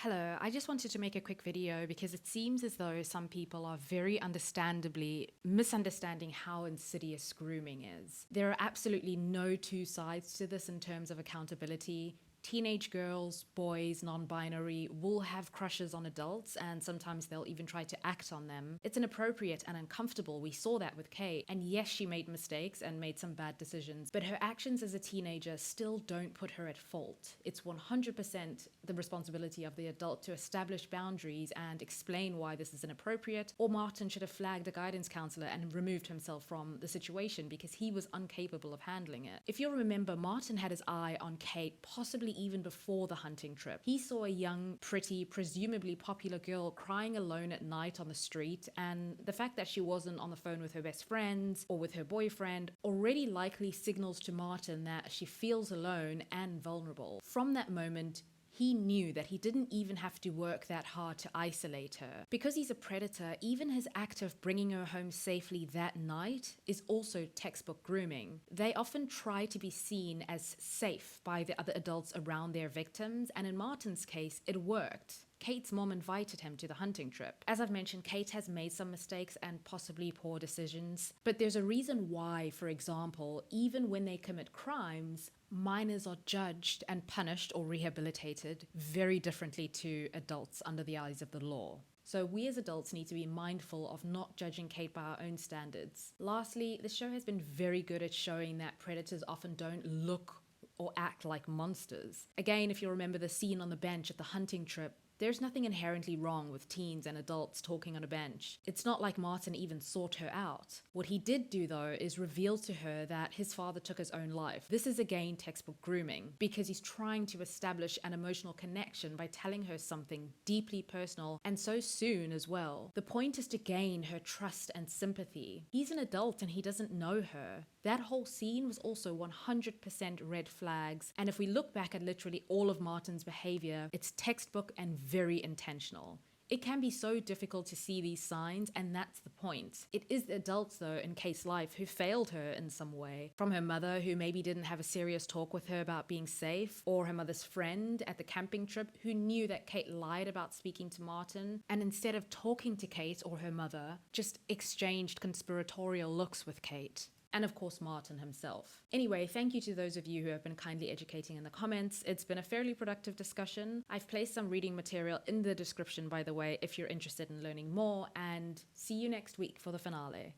Hello, I just wanted to make a quick video because it seems as though some people are very understandably misunderstanding how insidious grooming is. There are absolutely no two sides to this in terms of accountability. Teenage girls, boys, non-binary will have crushes on adults and sometimes they'll even try to act on them. It's inappropriate and uncomfortable. We saw that with Kay. And yes, she made mistakes and made some bad decisions, but her actions as a teenager still don't put her at fault. It's 100% the responsibility of the adult to establish boundaries and explain why this is inappropriate, or Martin should have flagged a guidance counselor and removed himself from the situation because he was incapable of handling it. If you'll remember, Martin had his eye on Kate possibly even before the hunting trip. He saw a young, pretty, presumably popular girl crying alone at night on the street, and the fact that she wasn't on the phone with her best friends or with her boyfriend already likely signals to Martin that she feels alone and vulnerable. From that moment, he knew that he didn't even have to work that hard to isolate her. Because he's a predator, even his act of bringing her home safely that night is also textbook grooming. They often try to be seen as safe by the other adults around their victims, and in Martin's case, it worked. Kate's mom invited him to the hunting trip. As I've mentioned, Kate has made some mistakes and possibly poor decisions, but there's a reason why, for example, even when they commit crimes, minors are judged and punished or rehabilitated very differently to adults under the eyes of the law. So we as adults need to be mindful of not judging Kate by our own standards. Lastly, the show has been very good at showing that predators often don't look or act like monsters. Again, if you remember the scene on the bench at the hunting trip, there's nothing inherently wrong with teens and adults talking on a bench. It's not like Martin even sought her out. What he did do, though, is reveal to her that his father took his own life. This is again textbook grooming, because he's trying to establish an emotional connection by telling her something deeply personal and so soon as well. The point is to gain her trust and sympathy. He's an adult and he doesn't know her. That whole scene was also 100% red flags, and if we look back at literally all of Martin's behavior, it's textbook and very intentional. It can be so difficult to see these signs, and that's the point. It is the adults, though, in Kate's life who failed her in some way. From her mother, who maybe didn't have a serious talk with her about being safe, or her mother's friend at the camping trip who knew that Kate lied about speaking to Martin, and instead of talking to Kate or her mother, just exchanged conspiratorial looks with Kate. And of course, Martin himself. Anyway, thank you to those of you who have been kindly educating in the comments. It's been a fairly productive discussion. I've placed some reading material in the description, by the way, if you're interested in learning more, and see you next week for the finale.